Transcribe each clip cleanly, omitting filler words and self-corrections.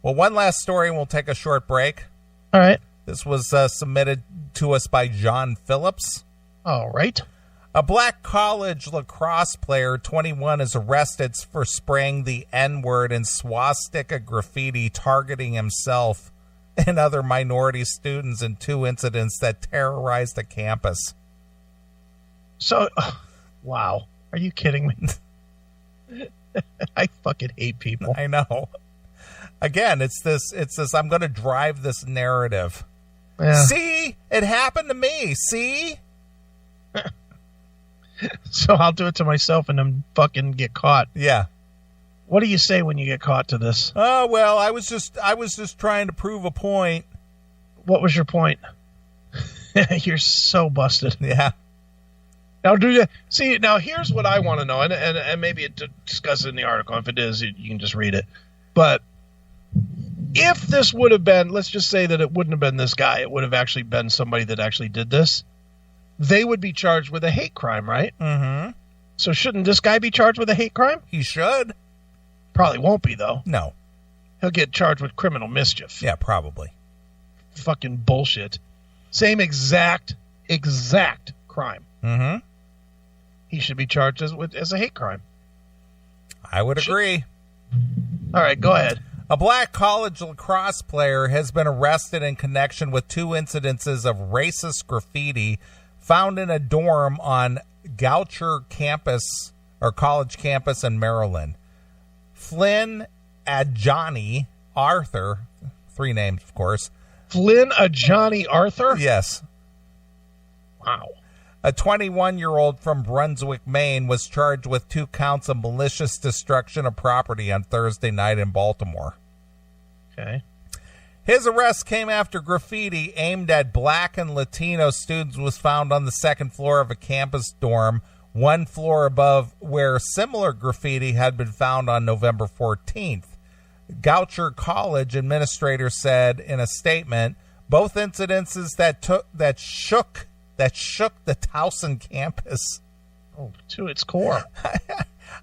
Well, one last story, and we'll take a short break. All right. This was submitted to us by John Phillips. All right. A black college lacrosse player, 21, is arrested for spraying the N-word in swastika graffiti, targeting himself and other minority students in 2 incidents that terrorized the campus. So, wow. Are you kidding me? I fucking hate people. I know. Again, it's this, I'm going to drive this narrative. Yeah. See? It happened to me. See? So I'll do it to myself and then fucking get caught. Yeah. What do you say when you get caught to this? Oh, well, I was just trying to prove a point. What was your point? You're so busted. Yeah. Now do you see? Now here's what I want to know, and maybe it discuss it in the article. If it is, you can just read it. But if this would have been, let's just say that it wouldn't have been this guy, it would have actually been somebody that actually did this. They would be charged with a hate crime, right? Mm-hmm. So shouldn't this guy be charged with a hate crime? He should. Probably won't be, though. No. He'll get charged with criminal mischief. Yeah, probably. Fucking bullshit. Same exact crime. Mm-hmm. He should be charged as a hate crime. I would agree. All right, go ahead. A black college lacrosse player has been arrested in connection with 2 incidences of racist graffiti found in a dorm on Goucher campus or college campus in Maryland. Flynn Adjani Arthur, 3 names, of course. Flynn Adjani Arthur? Yes. Wow. A 21-year-old from Brunswick, Maine, was charged with 2 counts of malicious destruction of property on Thursday night in Baltimore. Okay. His arrest came after graffiti aimed at black and Latino students was found on the 2nd floor of a campus dorm, 1 floor above where similar graffiti had been found on November 14th. Goucher College administrators said in a statement, both incidences that shook the Towson campus. Oh, to its core.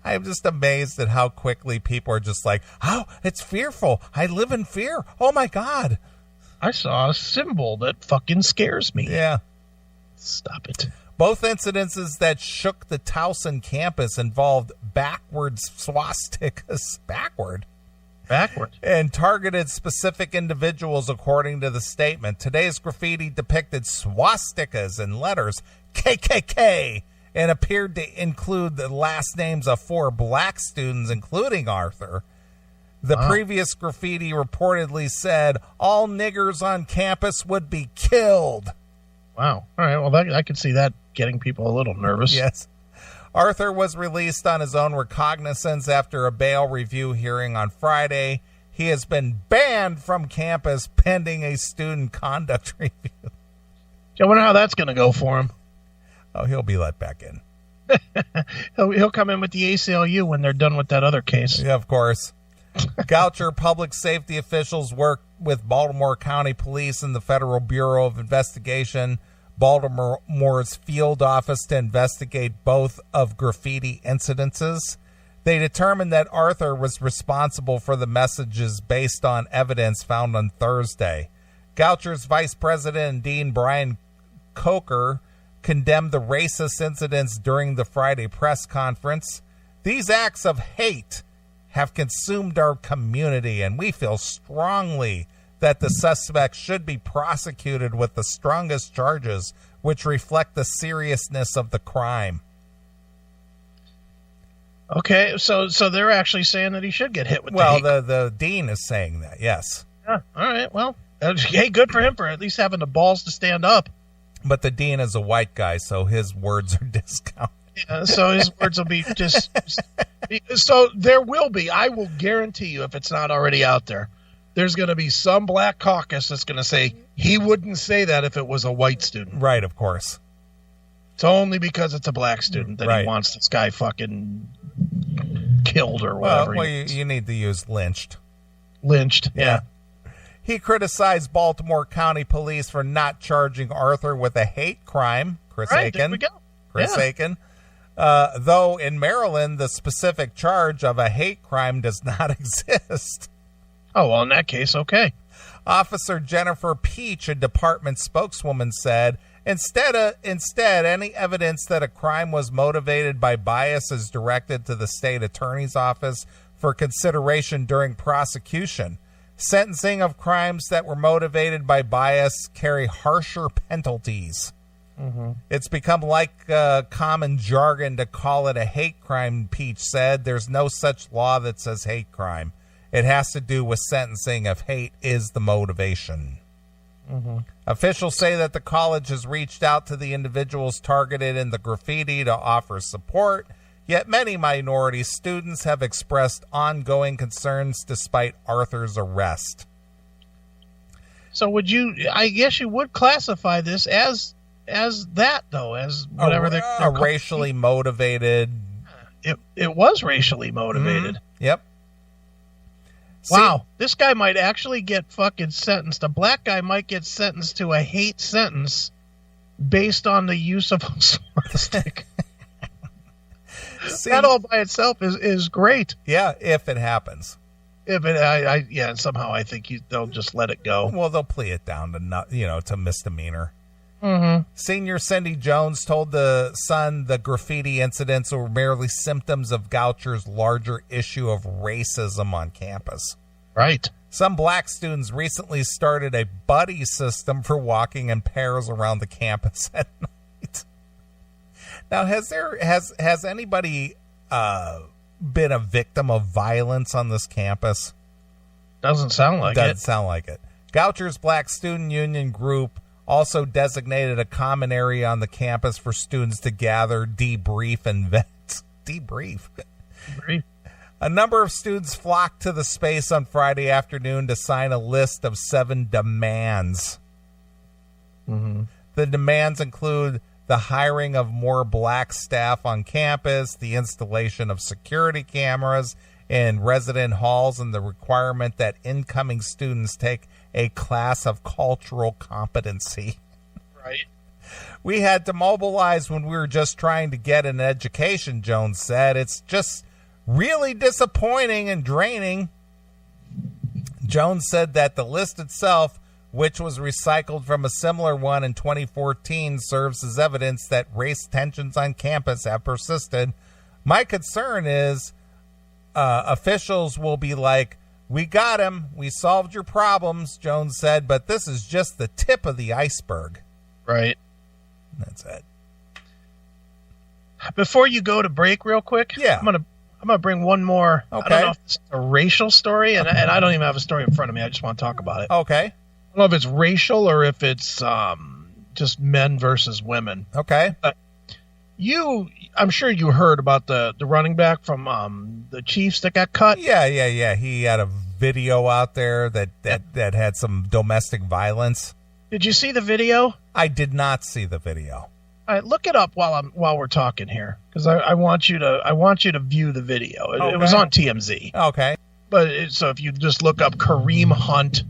I'm just amazed at how quickly people are just like, oh, it's fearful. I live in fear. Oh, my God. I saw a symbol that fucking scares me. Yeah. Stop it. Both incidences that shook the Towson campus involved backwards swastikas. Backward. And targeted specific individuals, according to the statement. Today's graffiti depicted swastikas and letters KKK and appeared to include the last names of 4 black students, including Arthur. The previous graffiti reportedly said, all niggers on campus would be killed. Wow. All right. Well, I could see that getting people a little nervous. Yes. Arthur was released on his own recognizance after a bail review hearing on Friday. He has been banned from campus pending a student conduct review. I wonder how that's going to go for him. Oh, he'll be let back in. He'll come in with the ACLU when they're done with that other case. Yeah, of course. Goucher public safety officials work with Baltimore County Police and the Federal Bureau of Investigation, Baltimore's field office, to investigate both of graffiti incidences. They determined that Arthur was responsible for the messages based on evidence found on Thursday. Goucher's vice president and dean, Brian Coker, condemned the racist incidents during the Friday press conference. These acts of hate have consumed our community, and we feel strongly that the suspects should be prosecuted with the strongest charges, which reflect the seriousness of the crime. Okay, so they're actually saying that he should get hit with the dean is saying that, yes. Yeah, all right, well, hey, good for him for at least having the balls to stand up. But the dean is a white guy, so his words are discounted. Yeah, so his words will be just... So there will be, I will guarantee you, if it's not already out there, there's going to be some black caucus that's going to say, he wouldn't say that if it was a white student. Right, of course. It's only because it's a black student that right. He wants this guy fucking killed or whatever. Well, you need to use lynched. Lynched, yeah. He criticized Baltimore County Police for not charging Arthur with a hate crime. Chris Aiken. There we go. Chris Aiken. Though in Maryland, the specific charge of a hate crime does not exist. Oh, well, in that case, okay. Officer Jennifer Peach, a department spokeswoman, said, Instead, any evidence that a crime was motivated by bias is directed to the state attorney's office for consideration during prosecution. Sentencing of crimes that were motivated by bias carry harsher penalties. Mm-hmm. It's become like common jargon to call it a hate crime, Peach said. There's no such law that says hate crime. It has to do with sentencing if hate is the motivation. Mm-hmm. Officials say that the college has reached out to the individuals targeted in the graffiti to offer support, yet many minority students have expressed ongoing concerns despite Arthur's arrest. So I guess you would classify this as that, though, as whatever they're racially motivated. It was racially motivated. Mm-hmm. Yep. Wow, this guy might actually get fucking sentenced. A black guy might get sentenced to a hate sentence based on the use of a swastika. That all by itself is great. Yeah, if it happens. And somehow I think they'll just let it go. Well, they'll plea it down to misdemeanor. Mm-hmm. Senior Cindy Jones told the Sun the graffiti incidents were merely symptoms of Goucher's larger issue of racism on campus. Right. Some black students recently started a buddy system for walking in pairs around the campus at night. Now, has anybody been a victim of violence on this campus? Doesn't sound like it. Goucher's Black Student Union group also designated a common area on the campus for students to gather, debrief, and vent. Debrief. A number of students flocked to the space on Friday afternoon to sign a list of 7 demands. Mm-hmm. The demands include the hiring of more black staff on campus, the installation of security cameras in resident halls, and the requirement that incoming students take a class of cultural competency. Right. We had to mobilize when we were just trying to get an education, Jones said. It's just really disappointing and draining. Jones said that the list itself, which was recycled from a similar one in 2014, serves as evidence that race tensions on campus have persisted. My concern is officials will be like, we got him. We solved your problems, Jones said, but this is just the tip of the iceberg. Right. That's it. Before you go to break real quick, yeah. I'm gonna bring one more. Okay. I don't know if it's a racial story, and I don't even have a story in front of me. I just want to talk about it. Okay. I don't know if it's racial or if it's just men versus women. Okay. I'm sure you heard about the running back from the Chiefs that got cut. Yeah. He had a video out there that had some domestic violence. Did you see the video? I did not see the video. All right, look it up while we're talking here, because I want you to view the video. It was on TMZ. Okay. But so if you just look up Kareem Hunt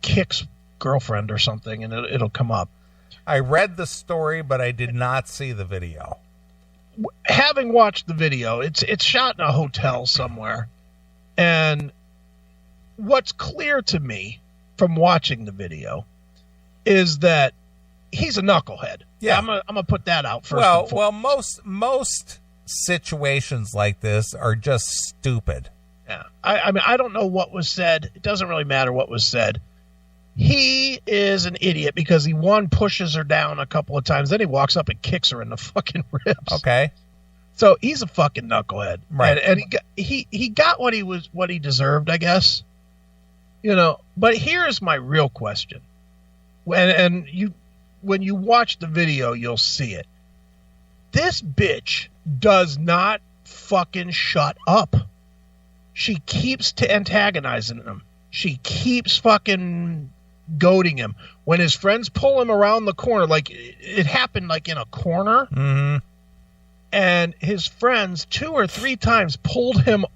kicks girlfriend or something, and it'll come up. I read the story, but I did not see the video. Having watched the video, it's shot in a hotel somewhere, and what's clear to me from watching the video is that he's a knucklehead. Yeah, I'm gonna put that out first. Well, most situations like this are just stupid. Yeah, I mean, I don't know what was said. It doesn't really matter what was said. He is an idiot because he pushes her down a couple of times, then he walks up and kicks her in the fucking ribs. Okay. So he's a fucking knucklehead, right? And he got what he deserved, I guess. But here's my real question. When you watch the video, you'll see it. This bitch does not fucking shut up. She keeps antagonizing him. She keeps fucking goading him. When his friends pull him around the corner, like it happened like in a corner, mm-hmm. and his friends 2 or 3 times pulled him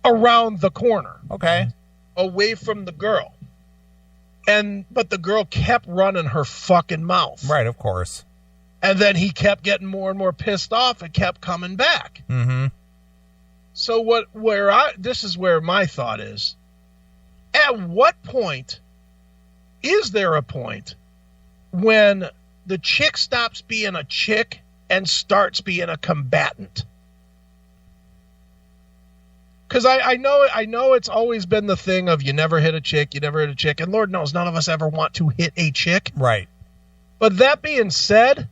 around the corner. Okay. Away from the girl. But the girl kept running her fucking mouth. Right, of course. And then he kept getting more and more pissed off and kept coming back. Mm-hmm. So this is where my thought is. at what point is there a point when the chick stops being a chick and starts being a combatant? Because I know it's always been the thing of you never hit a chick, and Lord knows none of us ever want to hit a chick. Right. But that being said,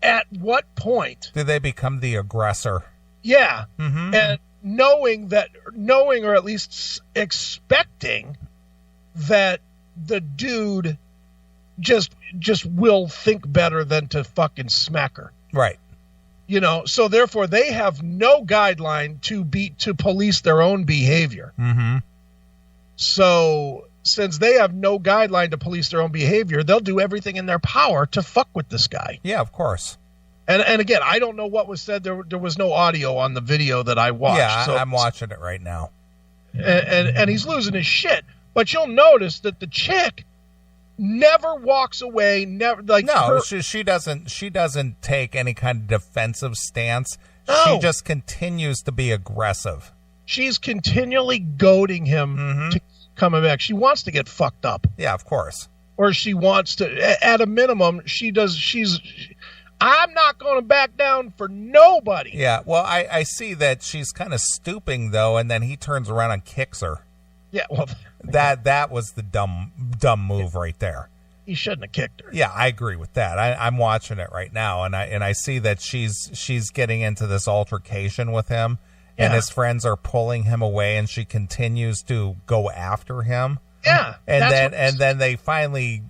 at what point do they become the aggressor? Yeah. Mm-hmm. And knowing or at least expecting that the dude just will think better than to fucking smack her. Right. You know, so therefore they have no guideline to police their own behavior. Mm-hmm. So since they have no guideline to police their own behavior, they'll do everything in their power to fuck with this guy. Yeah, of course. And again, I don't know what was said. There was no audio on the video that I watched. Yeah, so I'm watching it right now. And he's losing his shit. But you'll notice that the chick never walks away. Never she doesn't take any kind of defensive stance. No. She just continues to be aggressive. She's continually goading him to coming back. She wants to get fucked up. Yeah, of course. Or she wants to. At a minimum, I'm not going to back down for nobody. Yeah, well, I see that she's kind of stooping though, and then he turns around and kicks her. Yeah, well, that was the dumb move right there. He shouldn't have kicked her. Yeah, I agree with that. I'm watching it right now, and I see that she's getting into this altercation with him, and his friends are pulling him away, and she continues to go after him. Yeah, and then they finally,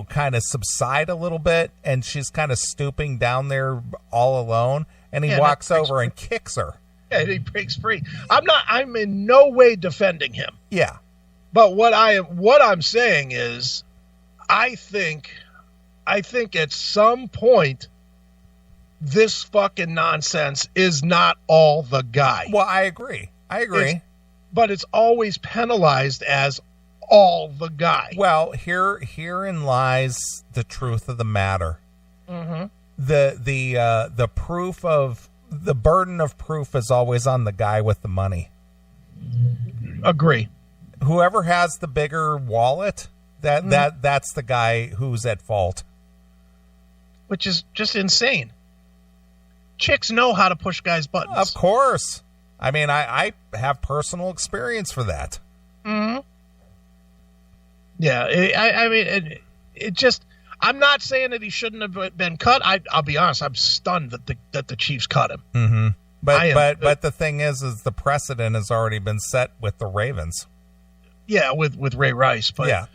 kind of subside a little bit, and she's kind of stooping down there all alone, and he walks over and kicks her. Yeah, he breaks free. I'm in no way defending him. Yeah. But what I'm saying is I think at some point this fucking nonsense is not all the guy. Well, I agree. But it's always penalized as all the guy. Well, herein lies the truth of the matter. Mm-hmm. The proof of the burden of proof is always on the guy with the money. Agree. Whoever has the bigger wallet, that's the guy who's at fault. Which is just insane. Chicks know how to push guys' buttons. Of course. I mean, I have personal experience for that. Mm-hmm. Yeah, I mean, it just. I'm not saying that he shouldn't have been cut. I'll be honest. I'm stunned that the Chiefs cut him. Mm-hmm. But the thing is the precedent has already been set with the Ravens. Yeah, with Ray Rice. But yeah.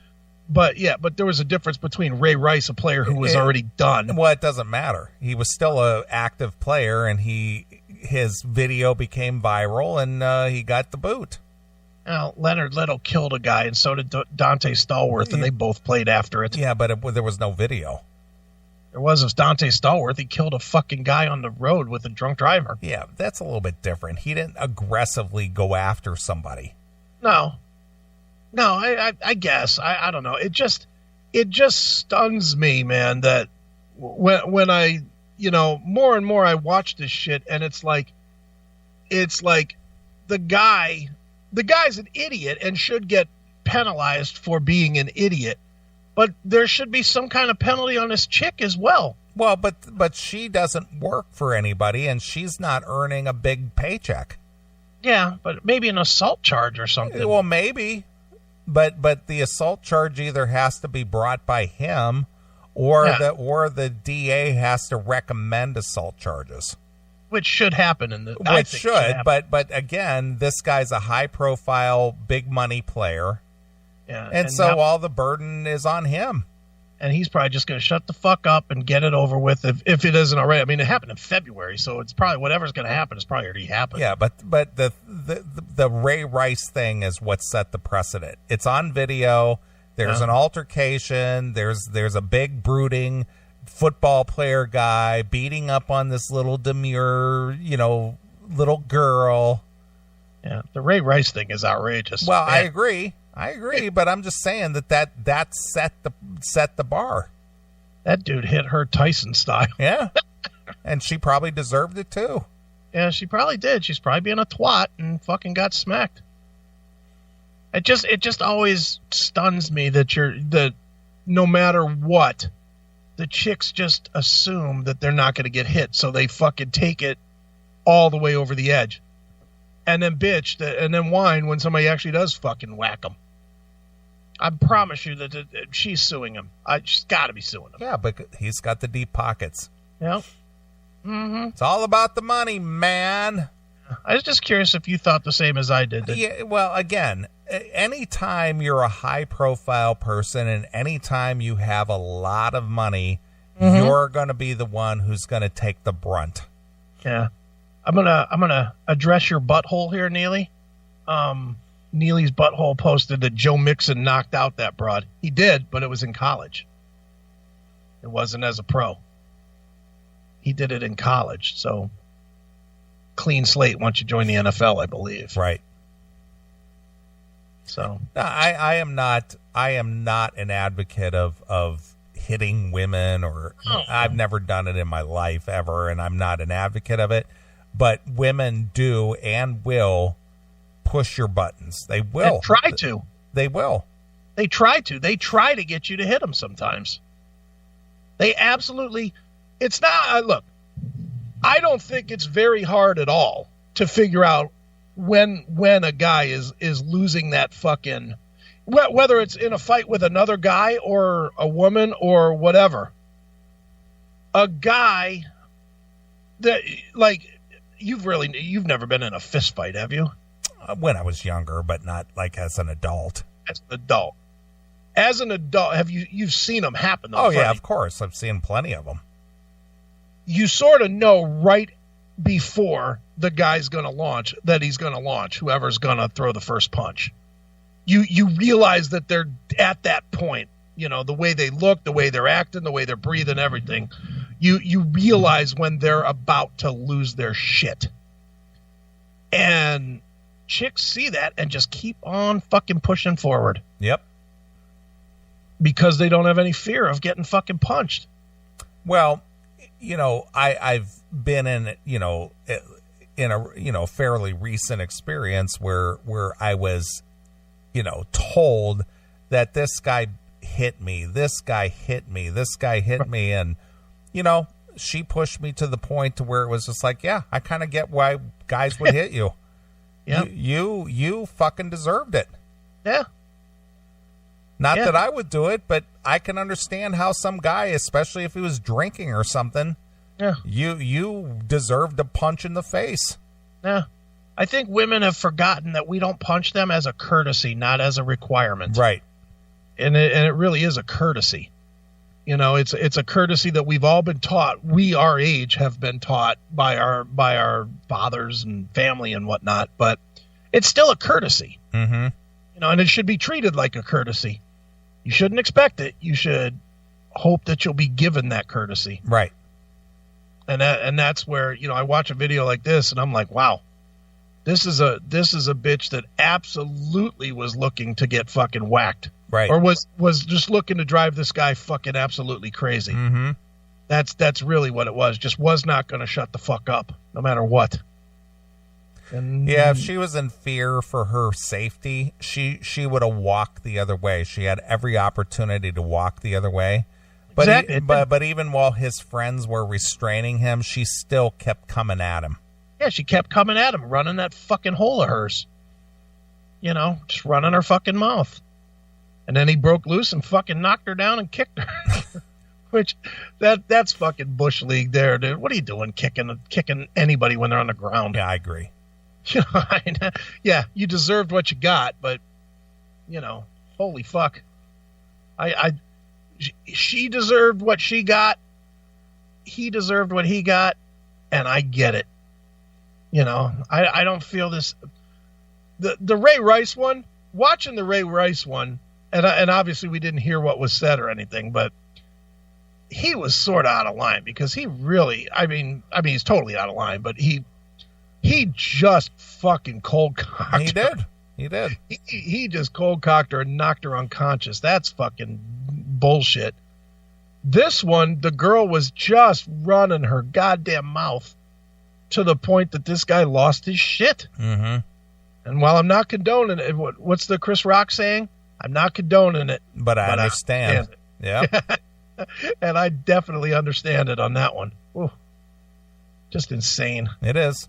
But there was a difference between Ray Rice, a player who was already done. Well, it doesn't matter. He was still an active player, and his video became viral, and he got the boot. Well, Leonard Little killed a guy, and so did Dante Stallworth, and they both played after it. Yeah, but there was no video. There was Dante Stallworth. He killed a fucking guy on the road with a drunk driver. Yeah, that's a little bit different. He didn't aggressively go after somebody. No, I guess. I don't know. It just stuns me, man, that when I, more and more I watch this shit, and it's like the guy's an idiot and should get penalized for being an idiot, but there should be some kind of penalty on this chick as well. Well, but she doesn't work for anybody, and she's not earning a big paycheck. Yeah, but maybe an assault charge or something. Well, maybe, but the assault charge either has to be brought by him, or the DA has to recommend assault charges. Which should happen in the. Which should, but again, this guy's a high-profile, big-money player, and so all the burden is on him. And he's probably just going to shut the fuck up and get it over with if it isn't already. I mean, it happened in February, so it's probably whatever's going to happen is probably already happened. Yeah, but the Ray Rice thing is what set the precedent. It's on video. There's an altercation. There's a big brooding football player guy beating up on this little demure, little girl. Yeah, the Ray Rice thing is outrageous. Well, I agree, but I'm just saying that set the bar. That dude hit her Tyson style. Yeah, and she probably deserved it too. Yeah, she probably did. She's probably being a twat and fucking got smacked. It just always stuns me that no matter what, the chicks just assume that they're not going to get hit, so they fucking take it all the way over the edge, and then bitch, and then whine when somebody actually does fucking whack them. I promise you that she's suing him. She's got to be suing him. Yeah, but he's got the deep pockets. Yeah. Mm-hmm. It's all about the money, man. I was just curious if you thought the same as I did. Yeah, well, again, anytime you're a high-profile person and anytime you have a lot of money, you're going to be the one who's going to take the brunt. Yeah. I'm gonna address your butthole here, Neely. Neely's butthole posted that Joe Mixon knocked out that broad. He did, but it was in college. It wasn't as a pro. He did it in college, so clean slate once you join the NFL, I believe. Right. So no, I am not an advocate of hitting women or I've never done it in my life ever, and I'm not an advocate of it. But women do and will push your buttons. They will. And try to. They will. They try to. They try to get you to hit them sometimes. They absolutely. It's not. Look, I don't think it's very hard at all to figure out when a guy is losing that fucking. Whether it's in a fight with another guy or a woman or whatever. A guy that like. You've never been in a fist fight, have you? When I was younger, but not like as an adult. As an adult, you've seen them happen? Though, oh yeah, of course. I've seen plenty of them. You sort of know right before the guy's going to launch that he's going to launch. Whoever's going to throw the first punch, you realize that they're at that point. You know, the way they look, the way they're acting, the way they're breathing, everything. You realize when they're about to lose their shit. And chicks see that and just keep on fucking pushing forward. Yep. Because they don't have any fear of getting fucking punched. Well, you know, I've been in, you know, in a, you know, fairly recent experience where I was, you know, told that this guy hit me, this guy hit me, this guy hit me, and you know, she pushed me to the point to where it was just like, yeah, I kind of get why guys would hit you. Yeah, you fucking deserved it. Yeah. Not that I would do it, but I can understand how some guy, especially if he was drinking or something, you deserved a punch in the face. Yeah. I think women have forgotten that we don't punch them as a courtesy, not as a requirement. Right. And it really is a courtesy. You know, it's a courtesy that we've all been taught. We, our age, have been taught by our fathers and family and whatnot. But it's still a courtesy. Mm-hmm. You know, and it should be treated like a courtesy. You shouldn't expect it. You should hope that you'll be given that courtesy. Right. And that's where, you know, I watch a video like this and I'm like, wow, this is a bitch that absolutely was looking to get fucking whacked. Right. Or was just looking to drive this guy fucking absolutely crazy. Mm-hmm. That's really what it was. Just was not going to shut the fuck up no matter what. And yeah, if she was in fear for her safety, she would have walked the other way. She had every opportunity to walk the other way. But exactly. but even while his friends were restraining him, she still kept coming at him. Yeah, she kept coming at him, running that fucking hole of hers. You know, just running her fucking mouth. And then he broke loose and fucking knocked her down and kicked her. Which, that's fucking Bush League there, dude. What are you doing kicking anybody when they're on the ground? Yeah, I agree. You know, yeah, you deserved what you got, but, you know, holy fuck. She deserved what she got. He deserved what he got. And I get it. You know, I don't feel this. The Ray Rice one, watching the Ray Rice one, and obviously we didn't hear what was said or anything, but he was sort of out of line because he really, I mean, he's totally out of line, but he just fucking cold cocked. He did. He just cold cocked her and knocked her unconscious. That's fucking bullshit. This one, the girl was just running her goddamn mouth to the point that this guy lost his shit. Mm-hmm. And while I'm not condoning it, what's the Chris Rock saying? I'm not condoning it, but I understand. Yeah. And I definitely understand it on that one. Ooh, just insane. It is.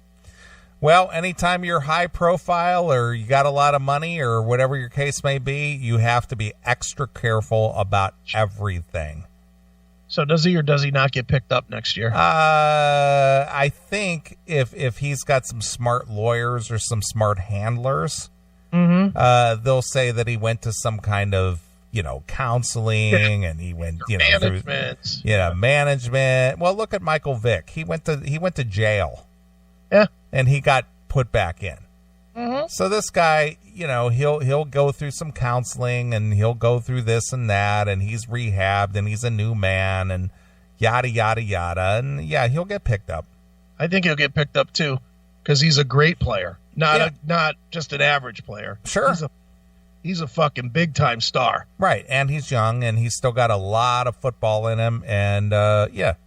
Well, anytime you're high profile or you got a lot of money or whatever your case may be, you have to be extra careful about everything. So does he or does he not get picked up next year? I think if he's got some smart lawyers or some smart handlers, they'll say that he went to some kind of, counseling and he went, management. Management. Well, look at Michael Vick. He went to jail. Yeah. And he got put back in. Mm-hmm. So this guy, he'll go through some counseling and he'll go through this and that and he's rehabbed and he's a new man and yada, yada, yada. And yeah, he'll get picked up. I think he'll get picked up too because he's a great player, not just an average player. Sure. He's a fucking big time star. Right. And he's young and he's still got a lot of football in him. And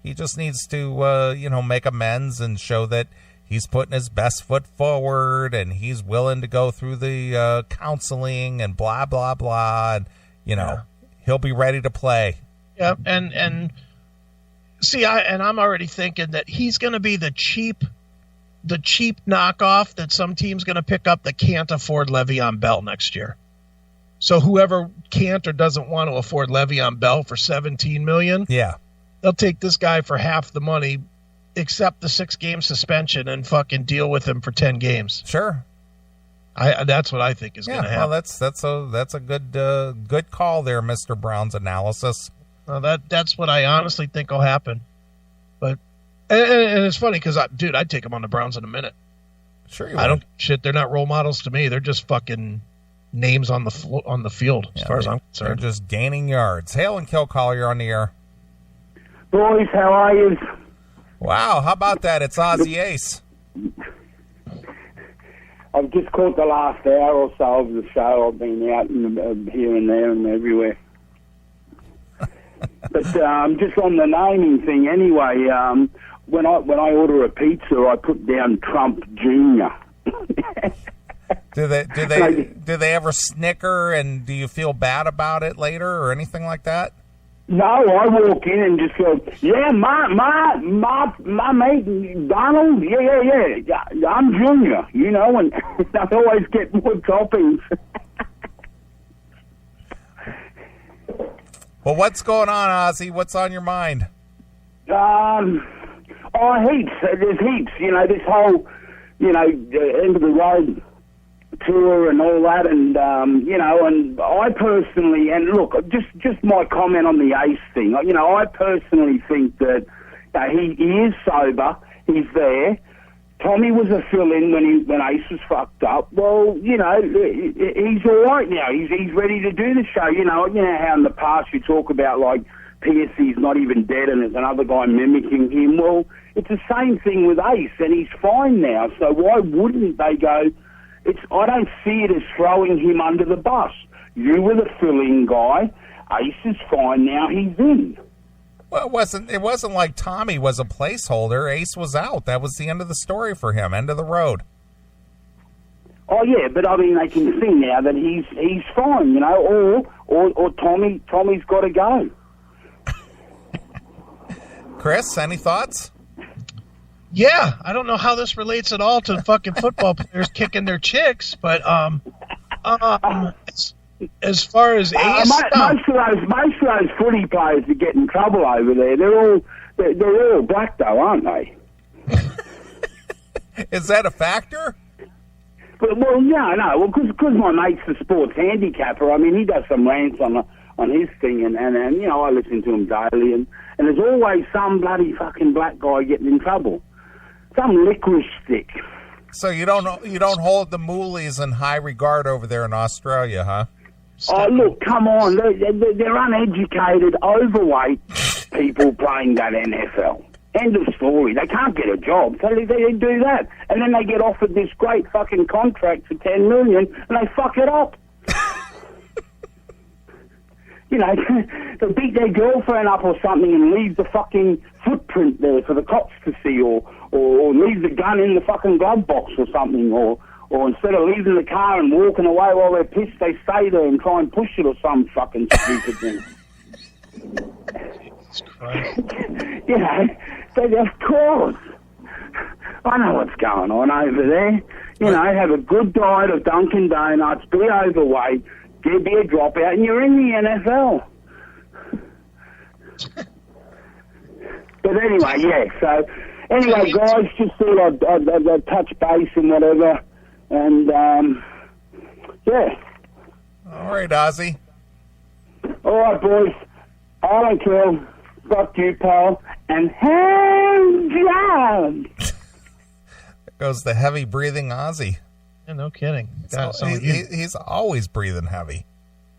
he just needs to, make amends and show that he's putting his best foot forward and he's willing to go through the counseling and blah, blah, blah. And, he'll be ready to play. Yeah. And see, I'm already thinking that he's going to be the cheap knockoff that some team's going to pick up that can't afford Le'Veon Bell next year. So whoever can't or doesn't want to afford Le'Veon Bell for $17 million, they'll take this guy for half the money, accept the 6-game suspension and fucking deal with him for 10 games. Sure. That's what I think is going to happen. Well, that's a good call there, Mr. Brown's analysis. That's what I honestly think will happen. But and it's funny because I'd take him on the Browns in a minute. Sure, I don't shit. They're not role models to me. They're just fucking names on the field as far as I'm concerned. They're just gaining yards. Hail and kill caller, you're on the air. Boys, how are you? Wow, how about that? It's Ozzy Ace. I've just caught the last hour or so of the show. I've been out here and there and everywhere. But just on the naming thing anyway, when I order a pizza, I put down Trump Jr. Do they ever snicker, and do you feel bad about it later or anything like that? No, I walk in and just go, yeah, my mate Donald, yeah, I'm Junior, and I always get more toppings. Well, what's going on, Ozzy? What's on your mind? Heaps. There's heaps. This whole, end of the road tour and all that, and and I personally, and look, just my comment on the Ace thing. I personally think that he is sober. He's there. Tommy was a fill-in when Ace was fucked up. Well, he's all right now. He's ready to do the show. You know how in the past you talk about like Piercy's not even dead and there's another guy mimicking him. Well, it's the same thing with Ace, and he's fine now. So why wouldn't they go? I don't see it as throwing him under the bus. You were the fill-in guy. Ace is fine now. He's in. Well, it wasn't like Tommy was a placeholder. Ace was out. That was the end of the story for him. End of the road. Oh yeah, but I mean they can see now that he's fine, or Tommy's got to go. Chris, any thoughts? Yeah, I don't know how this relates at all to fucking football players kicking their chicks, but as far as Ace, most of those footy players that get in trouble over there, they're all black though, aren't they? Is that a factor? Well, no. Well, because my mate's a sports handicapper. I mean, he does some rants on his thing, and I listen to him daily, and there's always some bloody fucking black guy getting in trouble. Some licorice stick. So you don't hold the Moolies in high regard over there in Australia, huh? Oh, look, come on. They're uneducated, overweight people playing that NFL. End of story. They can't get a job, so they do that. And then they get offered this great fucking contract for $10 million, and they fuck it up. They'll beat their girlfriend up or something and leave the fucking footprint there for the cops to see, or leave the gun in the fucking glove box or something, or Or instead of leaving the car and walking away while they're pissed, they stay there and try and push it or some fucking stupid thing. Jesus Christ. You know, of course. I know what's going on over there. You know, have a good diet of Dunkin' Donuts, be overweight, be a dropout, and you're in the NFL. But anyway, yeah, so... Anyway, guys, just thought I'd touch base and whatever. And, yeah. All right, Ozzy. All right, boys. I don't care. Fuck you, pal. And hands down. There goes the heavy-breathing Ozzy. Yeah, no kidding. God, He's always breathing heavy.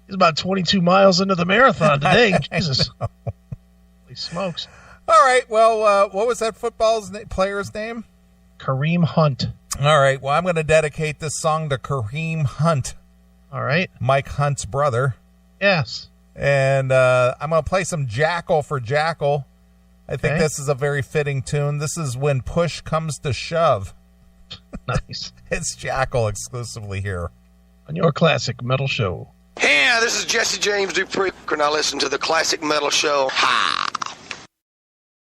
He's about 22 miles into the marathon today. Jesus. Holy smokes. All right, well, what was that player's name? Kareem Hunt. All right, well, I'm going to dedicate this song to Kareem Hunt. All right. Mike Hunt's brother. Yes. And I'm going to play some Jackal for Jackal. I think this is a very fitting tune. This is When Push Comes to Shove. Nice. It's Jackal exclusively here. On your Classic Metal Show. Hey, this is Jesse James Dupree. Now listen to the Classic Metal Show. Ha!